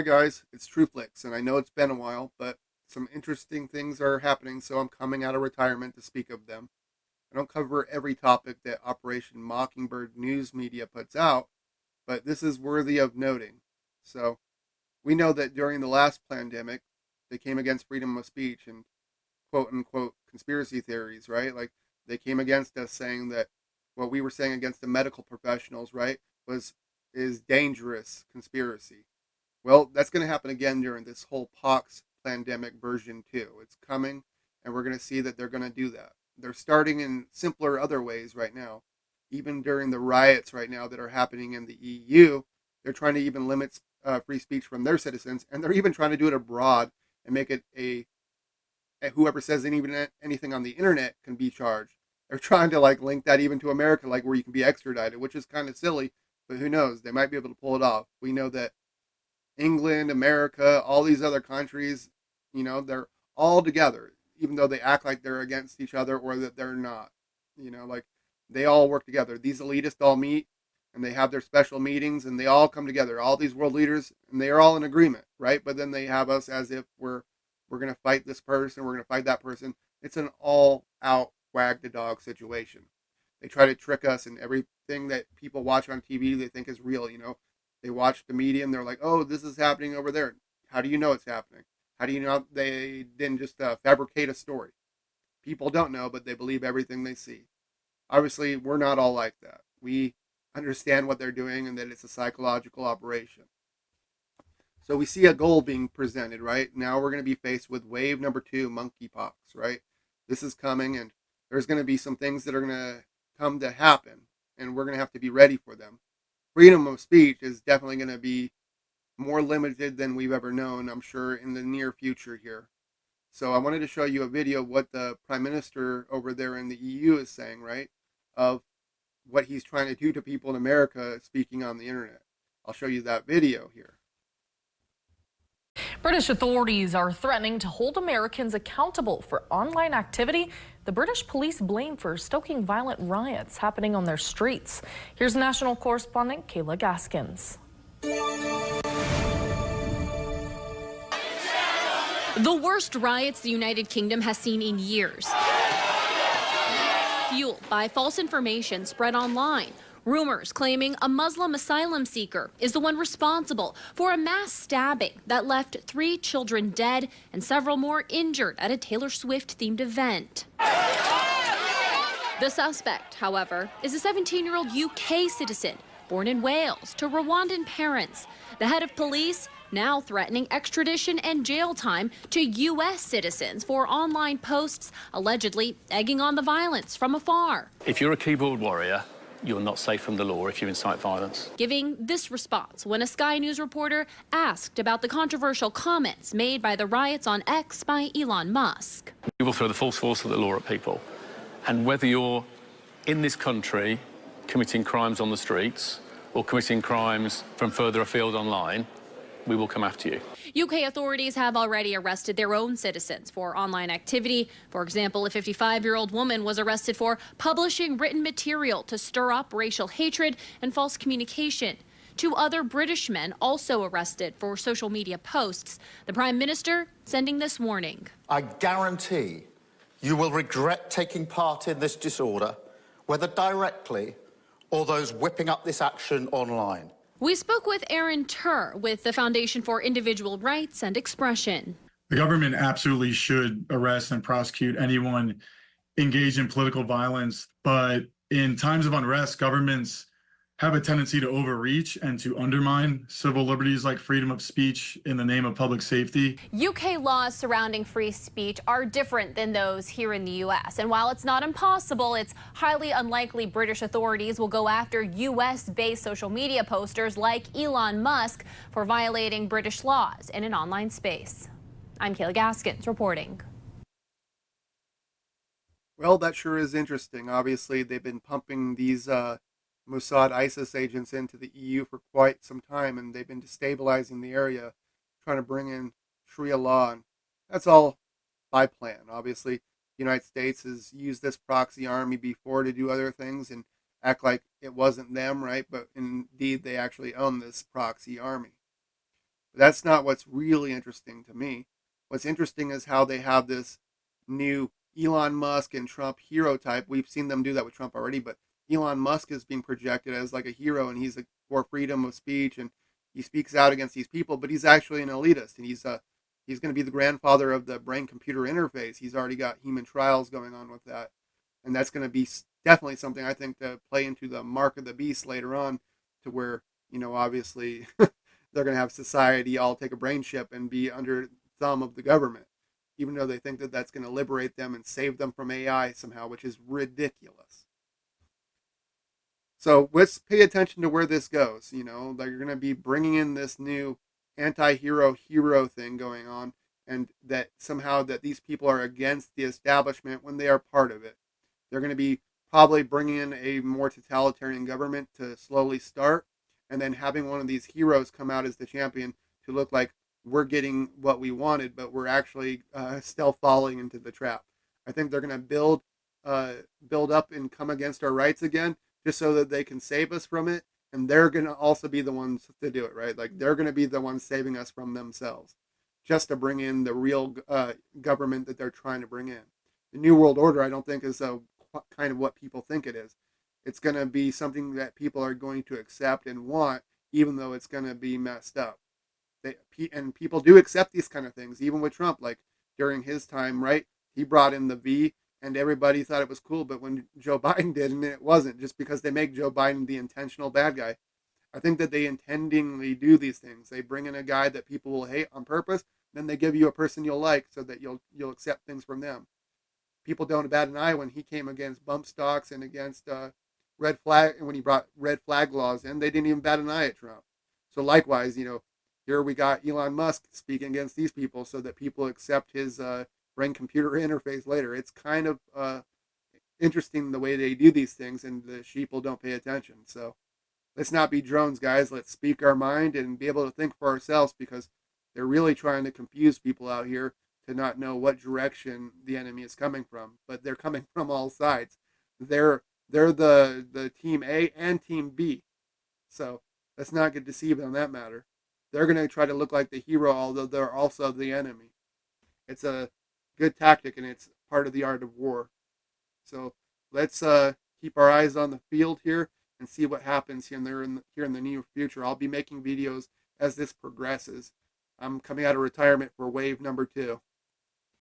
Hi guys, it's TrueFlix, and I know it's been a while, but some interesting things are happening, so I'm coming out of retirement to speak of them. I don't cover every topic that Operation Mockingbird news media puts out, but this is worthy of noting. So, we know that during the last pandemic, they came against freedom of speech and quote unquote conspiracy theories, right? Like they came against us saying that what we were saying against the medical professionals, right, was is dangerous conspiracy. Well, that's going to happen again during this whole pox pandemic version 2. It's coming, and we're going to see that they're going to do that. They're starting in simpler other ways right now. Even during the riots right now that are happening in the EU, they're trying to even limit free speech from their citizens, and they're even trying to do it abroad and make it a whoever says anything on the internet can be charged. They're trying to like link that even to America, like where you can be extradited, which is kind of silly, but who knows? They might be able to pull it off. We know that England, America, all these other countries, they're all together, even though they act like they're against each other or that they're not. Like they all work together. These elitists all meet and they have their special meetings and they all come together. All these world leaders and they are all in agreement, right? But then they have us as if we're gonna fight this person, we're gonna fight that person. It's an all out wag the dog situation. They try to trick us and everything that people watch on TV they think is real. They watch the media and they're like, oh, this is happening over there. How do you know it's happening? How do you know they didn't just fabricate a story? People don't know, but they believe everything they see. Obviously, we're not all like that. We understand what they're doing and that it's a psychological operation. So we see a goal being presented, right? Now we're going to be faced with wave number 2, monkeypox, right? This is coming, and there's going to be some things that are going to come to happen, and we're going to have to be ready for them. Freedom of speech is definitely going to be more limited than we've ever known, I'm sure, in the near future here. So I wanted to show you a video of what the Prime Minister over there in the EU is saying, right? Of what he's trying to do to people in America speaking on the internet. I'll show you that video here. British authorities are threatening to hold Americans accountable for online activity the British police blame for stoking violent riots happening on their streets. Here's national correspondent Kayla Gaskins. The worst riots the United Kingdom has seen in years, fueled by false information spread online. Rumors claiming a Muslim asylum seeker is the one responsible for a mass stabbing that left 3 children dead and several more injured at a Taylor Swift-themed event. The suspect, however, is a 17-year-old UK citizen born in Wales to Rwandan parents. The head of police now threatening extradition and jail time to U.S. citizens for online posts allegedly egging on the violence from afar. If you're a keyboard warrior, you're not safe from the law if you incite violence. Giving this response when a Sky News reporter asked about the controversial comments made by the riots on X by Elon Musk. We will throw the full force of the law at people. And whether you're in this country committing crimes on the streets or committing crimes from further afield online, we will come after you. UK authorities have already arrested their own citizens for online activity. For example, a 55-year-old woman was arrested for publishing written material to stir up racial hatred and false communication. 2 other British men also arrested for social media posts. The Prime Minister sending this warning. I guarantee you will regret taking part in this disorder, whether directly or those whipping up this action online. We spoke with Aaron Turr with the Foundation for Individual Rights and Expression. The government absolutely should arrest and prosecute anyone engaged in political violence, but in times of unrest, governments have a tendency to overreach and to undermine civil liberties like freedom of speech in the name of public safety. UK laws surrounding free speech are different than those here in the U.S. And while it's not impossible, it's highly unlikely British authorities will go after U.S.-based social media posters like Elon Musk for violating British laws in an online space. I'm Kayla Gaskins reporting. Well, that sure is interesting. Obviously, they've been pumping these Mossad ISIS agents into the EU for quite some time, and they've been destabilizing the area, trying to bring in Sharia law, and that's all by plan. Obviously, the United States has used this proxy army before to do other things and act like it wasn't them, right? But indeed, they actually own this proxy army. But that's not what's really interesting to me. What's interesting is how they have this new Elon Musk and Trump hero type. We've seen them do that with Trump already, but Elon Musk is being projected as like a hero, and he's for freedom of speech, and he speaks out against these people, but he's actually an elitist, and he's going to be the grandfather of the brain-computer interface. He's already got human trials going on with that, and that's going to be definitely something I think to play into the mark of the beast later on, to where, you know, obviously they're going to have society all take a brain chip and be under thumb of the government, even though they think that that's going to liberate them and save them from AI somehow, which is ridiculous. So let's pay attention to where this goes. You know, they're going to be bringing in this new anti-hero hero thing going on, and that somehow that these people are against the establishment when they are part of it. They're going to be probably bringing in a more totalitarian government to slowly start, and then having one of these heroes come out as the champion to look like we're getting what we wanted, but we're actually still falling into the trap. I think they're going to build up and come against our rights again, just so that they can save us from it. And they're going to also be the ones to do it, right? Like, they're going to be the ones saving us from themselves, just to bring in the real government that they're trying to bring in. The New World Order, I don't think, is kind of what people think it is. It's going to be something that people are going to accept and want, even though it's going to be messed up. And people do accept these kind of things, even with Trump. Like, during his time, right? He brought in the V, and everybody thought it was cool, but when Joe Biden did, and it wasn't, just because they make Joe Biden the intentional bad guy. I think that they intendingly do these things. They bring in a guy that people will hate on purpose, then they give you a person you'll like so that you'll accept things from them. People don't bat an eye when he came against bump stocks and against red flag, and when he brought red flag laws in, they didn't even bat an eye at Trump. So likewise, you know, here we got Elon Musk speaking against these people so that people accept his brain-computer interface later. It's kind of interesting the way they do these things, and the sheeple don't pay attention. So let's not be drones, guys. Let's speak our mind and be able to think for ourselves, because they're really trying to confuse people out here to not know what direction the enemy is coming from. But they're coming from all sides. They're the team A and team B. So let's not get deceived on that matter. They're going to try to look like the hero, although they're also the enemy. It's a good tactic, and it's part of the art of war. So let's keep our eyes on the field here and see what happens here in the near future. I'll be making videos as this progresses. I'm coming out of retirement for wave number 2.